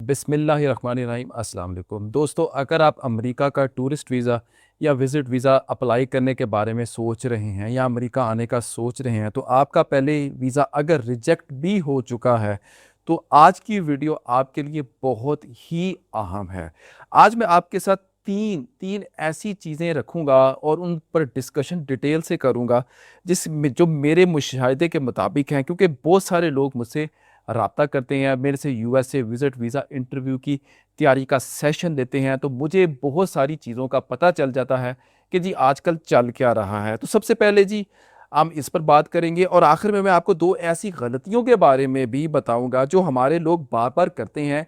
बिस्मिल्लाहिर्रहमानिर्रहीम अस्सलाम वालेकुम दोस्तों, अगर आप अमेरिका का टूरिस्ट वीज़ा या विज़िट वीज़ा अप्लाई करने के बारे में सोच रहे हैं या अमेरिका आने का सोच रहे हैं, तो आपका पहले वीज़ा अगर रिजेक्ट भी हो चुका है, तो आज की वीडियो आपके लिए बहुत ही अहम है। आज मैं आपके साथ तीन तीन ऐसी चीज़ें रखूँगा और उन पर डिस्कशन डिटेल से करूँगा, जो मेरे मुशाहिदे के मुताबिक हैं, क्योंकि बहुत सारे लोग मुझसे राब्ता करते हैं, मेरे से यूएस से विज़िट वीज़ा इंटरव्यू की तैयारी का सेशन लेते हैं, तो मुझे बहुत सारी चीज़ों का पता चल जाता है कि जी आजकल चल क्या रहा है। तो सबसे पहले जी हम इस पर बात करेंगे और आखिर में मैं आपको 2 ऐसी गलतियों के बारे में भी बताऊँगा जो हमारे लोग बार-बार करते हैं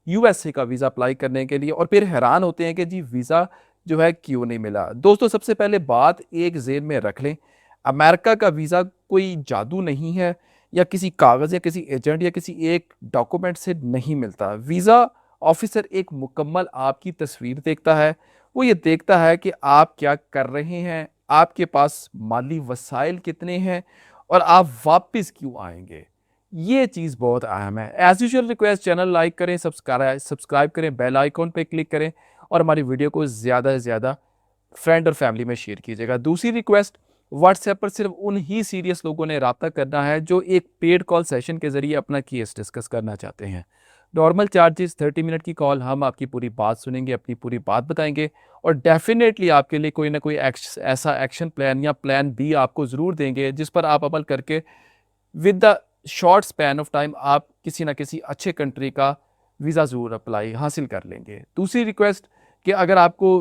यूएसए का वीज़ा अप्लाई करने के लिए और फिर हैरान होते हैं कि जी वीज़ा जो है क्यों नहीं मिला। दोस्तों, सबसे पहले बात एक ज़हन में रख लें, अमेरिका का वीज़ा कोई जादू नहीं है या किसी कागज़ या किसी एजेंट या किसी एक डॉक्यूमेंट से नहीं मिलता। वीज़ा ऑफ़िसर एक मुकम्मल आपकी तस्वीर देखता है। वो ये देखता है कि आप क्या कर रहे हैं, आपके पास माली वसाइल कितने हैं और आप वापस क्यों आएँगे। ये चीज़ बहुत अहम है। As usual request, channel like करें, सब्सक्राइब करें, बेल आइकॉन पे क्लिक करें और हमारी वीडियो को ज़्यादा से ज़्यादा फ्रेंड और फैमिली में शेयर कीजिएगा। दूसरी रिक्वेस्ट, व्हाट्सएप पर सिर्फ उन ही सीरियस लोगों ने राब्ता करना है जो एक पेड कॉल सेशन के ज़रिए अपना केस डिस्कस करना चाहते हैं। नॉर्मल चार्जेस 30 मिनट की कॉल, हम आपकी पूरी बात सुनेंगे, अपनी पूरी बात बताएंगे और डेफिनेटली आपके लिए कोई ना कोई ऐसा एक्शन प्लान या प्लान बी आपको ज़रूर देंगे जिस पर आप अमल करके with the short span of time आप किसी ना किसी अच्छे कंट्री का वीज़ा ज़रूर अप्लाई हासिल कर लेंगे। दूसरी रिक्वेस्ट कि अगर आपको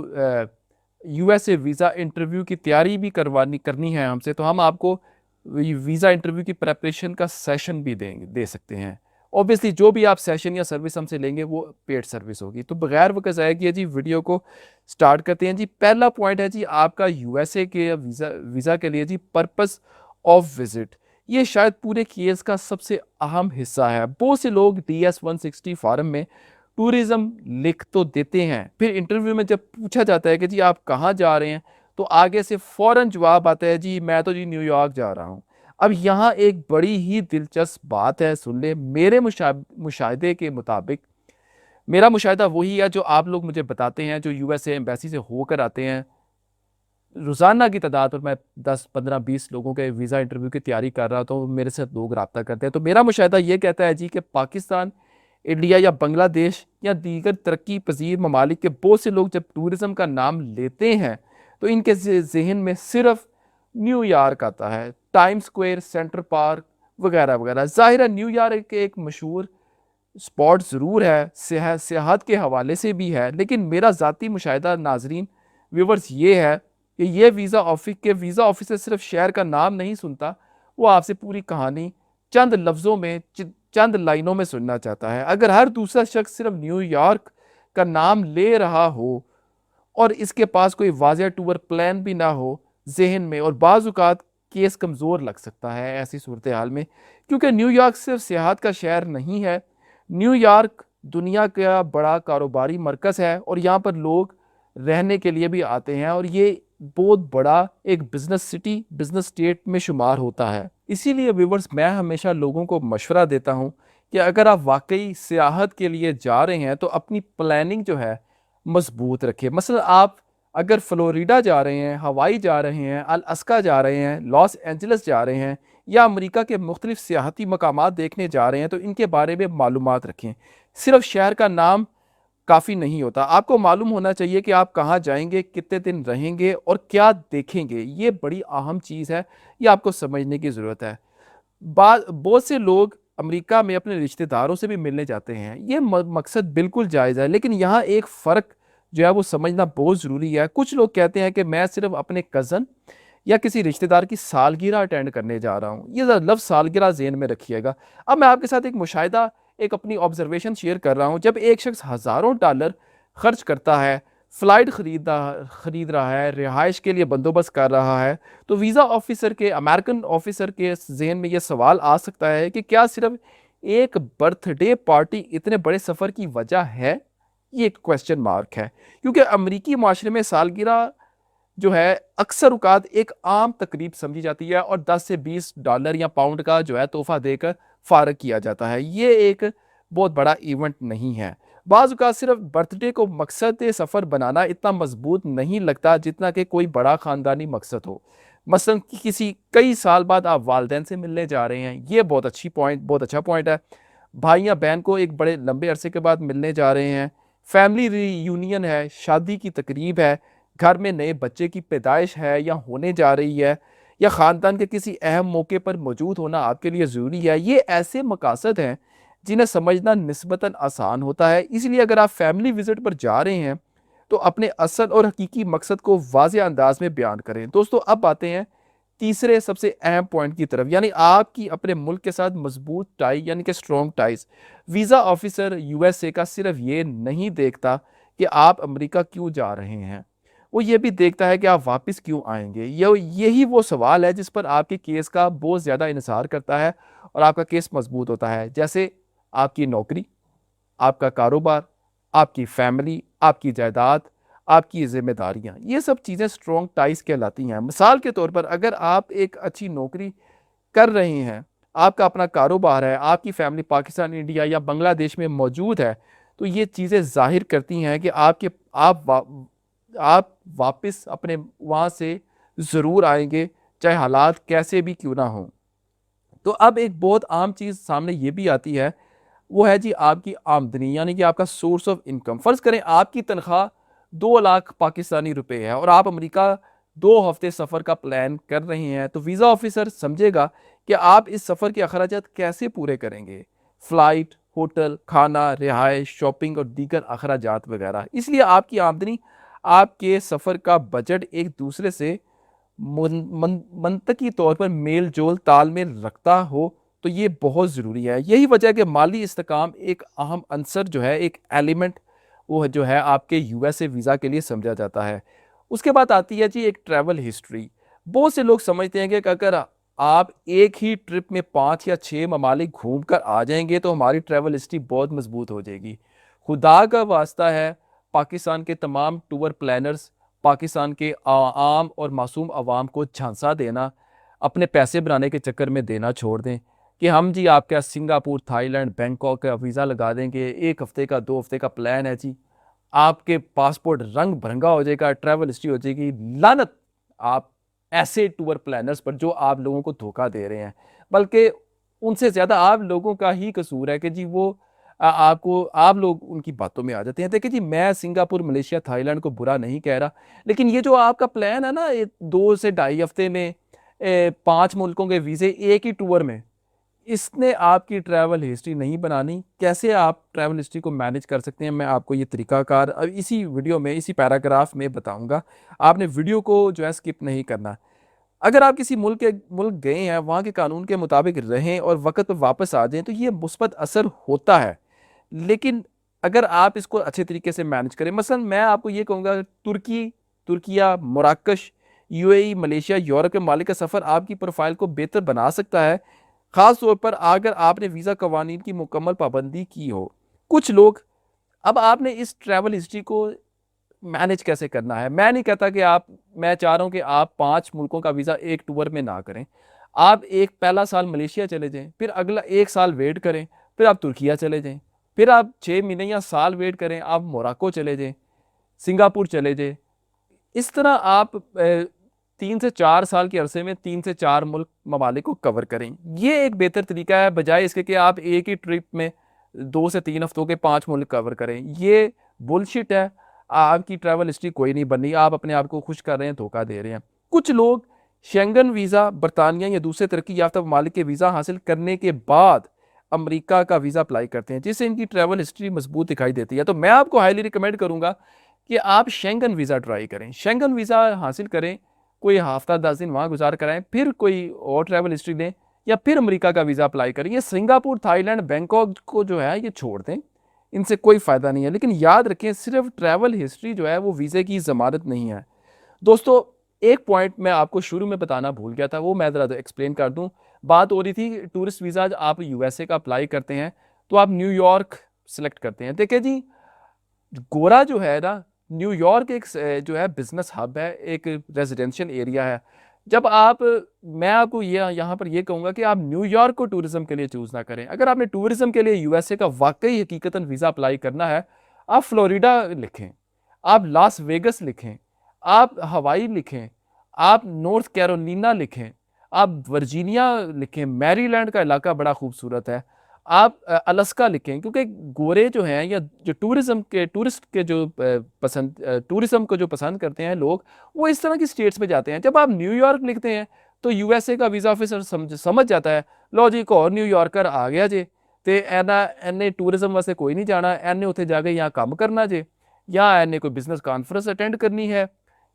यूएसए वीज़ा इंटरव्यू की तैयारी भी करनी है हमसे, तो हम आपको वीज़ा इंटरव्यू की प्रेपरेशन का सेशन भी दे सकते हैं। ऑब्वियसली जो भी आप सेशन या सर्विस हमसे लेंगे वो पेड सर्विस होगी। तो बगैर वक्त ज़ाया किए जी वीडियो को स्टार्ट करते हैं। जी पहला पॉइंट है जी आपका यूएसए के वीज़ा के लिए जी पर्पस ऑफ विजिट। ये शायद पूरे केस का सबसे अहम हिस्सा है। बहुत से लोग DS-160 फॉर्म में टूरिज्म लिख तो देते हैं, फिर इंटरव्यू में जब पूछा जाता है कि जी आप कहाँ जा रहे हैं, तो आगे से फौरन जवाब आता है जी मैं तो जी न्यूयॉर्क जा रहा हूँ। अब यहाँ एक बड़ी ही दिलचस्प बात है, सुन ले। मेरे मुशाहिदे के मुताबिक, मेरा मुशाहिदा वही है जो आप लोग मुझे बताते हैं, जो यूएसए एम्बेसी से होकर आते हैं। रोज़ाना की तादाद पर मैं 10, 15, 20 लोगों के वीज़ा इंटरव्यू की तैयारी कर रहा था, तो मेरे साथ लोग राब्ता करते हैं। तो मेरा मुशाहिदा ये कहता है जी कि पाकिस्तान, इंडिया या बांग्लादेश या दीगर तरक्की पजीर ममालिक के बहुत से लोग जब टूरिज़म का नाम लेते हैं तो इनके जहन में सिर्फ न्यूयॉर्क आता है, टाइम स्क्वायर, सेंट्रल पार्क वगैरह वगैरह। ज़ाहिर है न्यूयॉर्क एक मशहूर स्पॉट ज़रूर है, सियाहत के हवाले से भी है, लेकिन मेरा ज़ाती मुशाहिदा नाजरीन व्यूवर्स ये है कि ये वीज़ा ऑफिसर सिर्फ शहर का नाम नहीं सुनता, वो आपसे पूरी कहानी चंद लफ्ज़ों में, चंद लाइनों में सुनना चाहता है। अगर हर दूसरा शख्स सिर्फ न्यूयॉर्क का नाम ले रहा हो और इसके पास कोई वाज़ह टूर प्लान भी ना हो जहन में, और बाज़ औक़ात केस कमज़ोर लग सकता है ऐसी सूरत हाल में, क्योंकि न्यूयॉर्क सिर्फ सियाहत का शहर नहीं है। न्यूयॉर्क दुनिया का बड़ा कारोबारी मरकज़ है और यहाँ पर लोग रहने के लिए भी आते हैं और ये बहुत बड़ा एक बिज़नेस सिटी, बिज़नेस स्टेट में शुमार होता है। इसीलिए व्यूवर्स, मैं हमेशा लोगों को मशवरा देता हूँ कि अगर आप वाकई सियाहत के लिए जा रहे हैं तो अपनी प्लानिंग जो है मजबूत रखें। मसलन आप अगर फ्लोरिडा जा रहे हैं, हवाई जा रहे हैं, अलास्का जा रहे हैं, लॉस एंजल्स जा रहे हैं या अमेरिका के मुख्तलिफ सियाहती मकामात देखने जा रहे हैं, तो इनके बारे में मालूमात रखें। सिर्फ शहर का नाम काफ़ी नहीं होता, आपको मालूम होना चाहिए कि आप कहाँ जाएंगे, कितने दिन रहेंगे और क्या देखेंगे। ये बड़ी अहम चीज़ है, ये आपको समझने की ज़रूरत है। बहुत से लोग अमेरिका में अपने रिश्तेदारों से भी मिलने जाते हैं, ये मकसद बिल्कुल जायज़ है, लेकिन यहाँ एक फ़र्क जो है वो समझना बहुत ज़रूरी है। कुछ लोग कहते हैं कि मैं सिर्फ अपने कज़न या किसी रिश्तेदार की सालगिरह अटेंड करने जा रहा हूँ। ये लफ्ज़ सालगिरह ज़हन में रखिएगा। अब मैं आपके साथ एक मुशाहिदा, एक अपनी ऑब्जर्वेशन शेयर कर रहा हूँ। जब एक शख्स हज़ारों डॉलर खर्च करता है, फ़्लाइट ख़रीद रहा है, रिहाइश के लिए बंदोबस्त कर रहा है, तो वीज़ा ऑफिसर के, अमेरिकन ऑफिसर के जहन में यह सवाल आ सकता है कि क्या सिर्फ एक बर्थडे पार्टी इतने बड़े सफ़र की वजह है? ये एक क्वेश्चन मार्क है, क्योंकि अमरीकी माशरे में सालगिरह जो है अक्सर औक़ात एक आम तकरीब समझी जाती है और 10 से 20 डॉलर या पाउंड का जो है तोहफ़ा देकर फ़ारग किया जाता है। ये एक बहुत बड़ा इवेंट नहीं है। बाज़ औक़ात सिर्फ बर्थडे को मकसद सफ़र बनाना इतना मजबूत नहीं लगता जितना कि कोई बड़ा ख़ानदानी मकसद हो। मसलन कि किसी कई साल बाद आप वालिदैन से मिलने जा रहे हैं, ये बहुत अच्छा पॉइंट है। भाई या बहन को एक बड़े लंबे अरसे के बाद मिलने जा रहे हैं, फैमिली रीयूनियन है, शादी की तकरीब है, घर में नए बच्चे की पैदाइश है या होने जा रही है, या ख़ानदान के किसी अहम मौके पर मौजूद होना आपके लिए ज़रूरी है। ये ऐसे मकासद हैं जिन्हें समझना निस्बतन आसान होता है। इसलिए अगर आप फैमिली विज़िट पर जा रहे हैं तो अपने असल और हकीकी मकसद को वाज़ेह अंदाज में बयान करें। दोस्तों, अब आते हैं तीसरे सबसे अहम पॉइंट की तरफ, यानी आपकी अपने मुल्क के साथ मजबूत टाई यानी कि strong ties. Visa officer USA का सिर्फ ये नहीं देखता कि आप अमेरिका क्यों जा रहे हैं, वो ये भी देखता है कि आप वापस क्यों आएंगे। यही वो सवाल है जिस पर आपके केस का बहुत ज़्यादा इन्हिसार करता है और आपका केस मजबूत होता है। जैसे आपकी नौकरी, आपका कारोबार, आपकी फैमिली, आपकी जायदाद, आपकी ज़िम्मेदारियाँ, ये सब चीज़ें स्ट्रॉन्ग टाइज़ कहलाती हैं। मिसाल के तौर पर अगर आप एक अच्छी नौकरी कर रहे हैं, आपका अपना कारोबार है, आपकी फैमिली पाकिस्तान, इंडिया या बांग्लादेश में मौजूद है, तो ये चीज़ें ज़ाहिर करती हैं कि आप वापस अपने वहाँ से ज़रूर आएँगे, चाहे हालात कैसे भी क्यों ना हों। तो अब एक बहुत आम चीज़ सामने ये भी आती है, वो है जी आपकी आमदनी, यानी कि आपका सोर्स ऑफ इनकम। फ़र्ज़ करें आपकी तनख्वाह 2 लाख पाकिस्तानी रुपए है और आप अमेरिका 2 हफ़्ते सफ़र का प्लान कर रहे हैं, तो वीज़ा ऑफ़िसर समझेगा कि आप इस सफ़र के अखराजात कैसे पूरे करेंगे। फ़्लाइट, होटल, खाना, रिहाइश, शॉपिंग और दीगर अखराजात वगैरह। इसलिए आपकी आमदनी आपके सफ़र का बजट एक दूसरे से मनतकी तौर पर मेल जोल तालमेल रखता हो, तो ये बहुत ज़रूरी है। यही वजह है कि माली इस्तेकाम एक अहम अंसर जो है, एक एलिमेंट वो जो है आपके यूएसए वीज़ा के लिए समझा जाता है। उसके बाद आती है जी एक ट्रैवल हिस्ट्री। बहुत से लोग समझते हैं कि अगर आप एक ही ट्रिप में 5 या 6 ममालिक घूम कर आ जाएंगे तो हमारी ट्रैवल हिस्ट्री बहुत मजबूत हो जाएगी। खुदा का वास्ता है, पाकिस्तान के तमाम टूर प्लानर्स पाकिस्तान के आम और मासूम आवाम को झांसा देना अपने पैसे बनाने के चक्कर में देना छोड़ दें कि हम जी आपका सिंगापुर, थाईलैंड, बैंकॉक का वीज़ा लगा देंगे, 1 हफ़्ते का 2 हफ़्ते का प्लान है जी, आपके पासपोर्ट रंग भरंगा हो जाएगा, ट्रैवल हिस्ट्री हो जाएगी। लानत आप ऐसे टूर प्लानर्स पर जो आप लोगों को धोखा दे रहे हैं, बल्कि उनसे ज़्यादा आप लोगों का ही कसूर है कि जी वो आप लोग उनकी बातों में आ जाते हैं। देखिए जी, मैं सिंगापुर, मलेशिया, थाईलैंड को बुरा नहीं कह रहा, लेकिन ये जो आपका प्लान है ना, ये 2 से ढाई हफ़्ते में 5 मुल्कों के वीज़े एक ही टूर में, इसने आपकी ट्रैवल हिस्ट्री नहीं बनानी। कैसे आप ट्रैवल हिस्ट्री को मैनेज कर सकते हैं, मैं आपको ये तरीकाकार अब इसी वीडियो में, इसी पैराग्राफ में बताऊंगा। आपने वीडियो को जो है स्किप नहीं करना। अगर आप किसी मुल्क गए हैं, वहाँ के कानून के मुताबिक रहें और वक्त पर वापस आ जाएं, तो ये मुस्बत असर होता है। लेकिन अगर आप इसको अच्छे तरीके से मैनेज करें, मसलन मैं आपको ये कहूँगा, तुर्किया, मोराकश, यूएई, मलेशिया, यूरोप के मालिक का सफ़र आपकी प्रोफाइल को बेहतर बना सकता है, ख़ास तौर पर अगर आपने वीज़ा कवानीन की मुकम्मल पाबंदी की हो। कुछ लोग, अब आपने इस ट्रैवल हिस्ट्री को मैनेज कैसे करना है, मैं नहीं कहता कि मैं चाह रहा हूँ कि आप 5 मुल्कों का वीज़ा एक टूर में ना करें। आप एक पहला साल मलेशिया चले जाएँ, फिर अगला 1 साल वेट करें, फिर आप तुर्किया चले जाएँ, फिर आप 6 महीने या साल वेट करें, आप मोरक्को चले जाएँ, सिंगापुर चले जाएँ। इस तरह आप 3 से 4 साल के अरसे में 3 से 4 ममालिक को कवर करें। ये एक बेहतर तरीका है, बजाय इसके कि आप एक ही ट्रिप में 2 से 3 हफ्तों के 5 मुल्क कवर करें। ये बुलशिट है। आपकी ट्रैवल हिस्ट्री कोई नहीं बननी, आप अपने आप को खुश कर रहे हैं, धोखा दे रहे हैं। कुछ लोग शेंगन वीज़ा, बरतानिया या दूसरे तरक्की याफ्ता ममालिक के वीज़ा हासिल करने के बाद अमेरिका का वीज़ा अप्लाई करते हैं, जिससे इनकी ट्रैवल हिस्ट्री मजबूत दिखाई देती है। तो मैं आपको हाईली रिकमेंड करूंगा कि आप शेंगन वीज़ा ट्राई करें, शेंगन वीज़ा हासिल करें, कोई हफ्ता 10 दिन वहाँ गुजार कर आएँ, फिर कोई और ट्रैवल हिस्ट्री लें या फिर अमेरिका का वीज़ा अप्लाई करें। ये सिंगापुर, थाईलैंड, बैंकॉक को जो है ये छोड़ दें, इनसे कोई फ़ायदा नहीं है। लेकिन याद रखें, सिर्फ ट्रैवल हिस्ट्री जो है वो वीज़े की ज़मानत नहीं है। दोस्तों, एक पॉइंट मैं आपको शुरू में बताना भूल गया था, वो मैं ज़रा एक्सप्लेन कर दूं। बात हो रही थी टूरिस्ट वीज़ा, आप यूएसए का अप्लाई करते हैं तो आप न्यूयॉर्क सेलेक्ट करते हैं। देखिए जी, गोरा जो है ना, न्यूयॉर्क एक जो है बिजनेस हब है, एक रेजिडेंशियल एरिया है। जब आप मैं आपको ये यहाँ पर ये कहूँगा कि आप न्यूयॉर्क को टूरिज़्म के लिए चूज़ ना करें। अगर आपने टूरिज़्म के लिए यूएसए का वाक़ई हकीकतन वीज़ा अप्लाई करना है, आप फ्लोरिडा लिखें, आप लास वेगस लिखें, आप हवाई लिखें, आप नॉर्थ कैरोलिना लिखें, आप वर्जीनिया लिखें, मैरीलैंड का इलाका बड़ा खूबसूरत है। आप अलास्का लिखें, क्योंकि गोरे जो हैं या जो टूरिस्ट के जो टूरिज़्म को जो पसंद करते हैं लोग, वो इस तरह की स्टेट्स में जाते हैं। जब आप न्यूयॉर्क लिखते हैं तो यूएसए का वीज़ा ऑफिसर समझ जाता है, लो जी एक और न्यूयॉर्कर आ गया जे, ते एने टूरिज़्म वास्ते कोई नहीं जाना, एने उत्थे जाके यहाँ काम करना जे, या एने कोई बिजनेस कॉन्फ्रेंस अटेंड करनी है,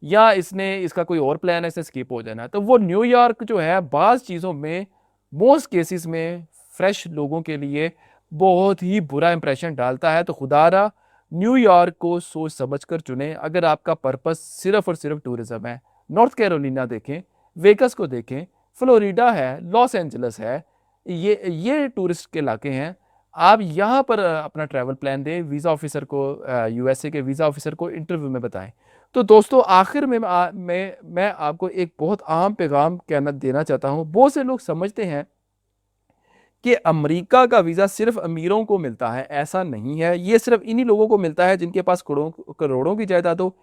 या इसने इसका कोई और प्लान है, इसने स्किप हो जाना है। तो वो न्यूयॉर्क जो है बाज़ चीज़ों में, मोस्ट केसेस में फ्रेश लोगों के लिए बहुत ही बुरा इंप्रेशन डालता है। तो खुदारा न्यूयॉर्क को सोच समझ कर चुनें। अगर आपका पर्पस सिर्फ और सिर्फ टूरिज्म है, नॉर्थ कैरोलिना देखें, वेगस को देखें, फ्लोरिडा है, लॉस एंजल्स है, ये टूरिस्ट के इलाके हैं। आप यहाँ पर अपना ट्रैवल प्लान दें, वीज़ा ऑफिसर को, यूएसए के वीज़ा ऑफिसर को इंटरव्यू में बताएं। तो दोस्तों आखिर में मैं आपको एक बहुत अहम पैगाम कहना देना चाहता हूँ। बहुत से लोग समझते हैं कि अमेरिका का वीज़ा सिर्फ अमीरों को मिलता है, ऐसा नहीं है। ये सिर्फ इन्हीं लोगों को मिलता है जिनके पास करोड़ों करोड़ों की जायदाद हो,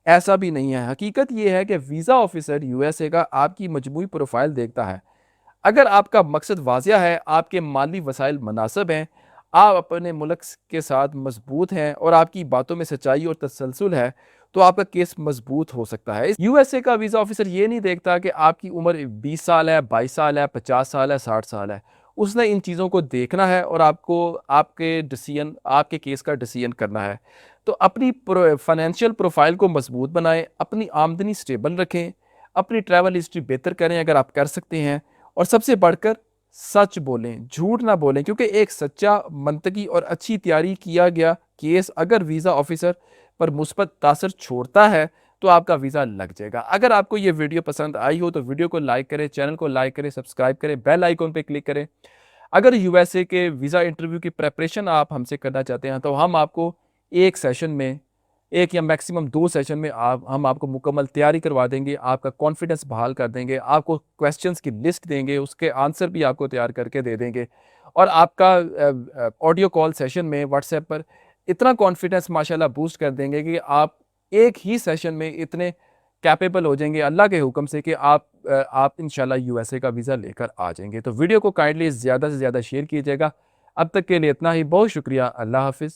ऐसा भी नहीं है। हकीकत ये है कि वीज़ा ऑफिसर यूएसए का आपकी मजमूई प्रोफाइल देखता है। अगर आपका मकसद वाजिया है, आपके माली वसाइल मुनासिब हैं, आप अपने मुल्क के साथ मजबूत हैं और आपकी बातों में सच्चाई और तसलसल है, तो आपका केस मजबूत हो सकता है। यूएसए का वीज़ा ऑफिसर ये नहीं देखता कि आपकी उम्र 20 साल है, 22 साल है, 50 साल है, 60 साल है। उसने इन चीज़ों को देखना है और आपके केस का डिसीजन करना है। तो अपनी फाइनेंशियल प्रोफाइल को मजबूत बनाएं, अपनी आमदनी स्टेबल रखें, अपनी ट्रैवल हिस्ट्री बेहतर करें अगर आप कर सकते हैं, और सबसे बढ़कर सच बोलें, झूठ ना बोलें, क्योंकि एक सच्चा, मंतकी और अच्छी तैयारी किया गया केस अगर वीज़ा ऑफिसर पर मुस्बत तासर छोड़ता है तो आपका वीज़ा लग जाएगा। अगर आपको ये वीडियो पसंद आई हो तो वीडियो को लाइक करें, चैनल को लाइक करें, सब्सक्राइब करें, बेल आइकॉन पे क्लिक करें। अगर यूएसए के वीज़ा इंटरव्यू की प्रेपरेशन आप हमसे करना चाहते हैं तो हम आपको एक सेशन में, एक या मैक्सिमम 2 सेशन में हम आपको मुकम्मल तैयारी करवा देंगे, आपका कॉन्फिडेंस बहाल कर देंगे, आपको क्वेश्चंस की लिस्ट देंगे, उसके आंसर भी आपको तैयार करके दे देंगे, और आपका ऑडियो कॉल सेशन में व्हाट्सएप पर इतना कॉन्फिडेंस माशाल्लाह बूस्ट कर देंगे कि आप एक ही सेशन में इतने कैपेबल हो जाएंगे अल्लाह के हुक्म से कि आप इंशाल्लाह यूएसए का वीज़ा लेकर आ जाएंगे। तो वीडियो को काइंडली ज़्यादा से ज़्यादा शेयर कीजिएगा। अब तक के लिए इतना ही, बहुत शुक्रिया, अल्लाह हाफिज़।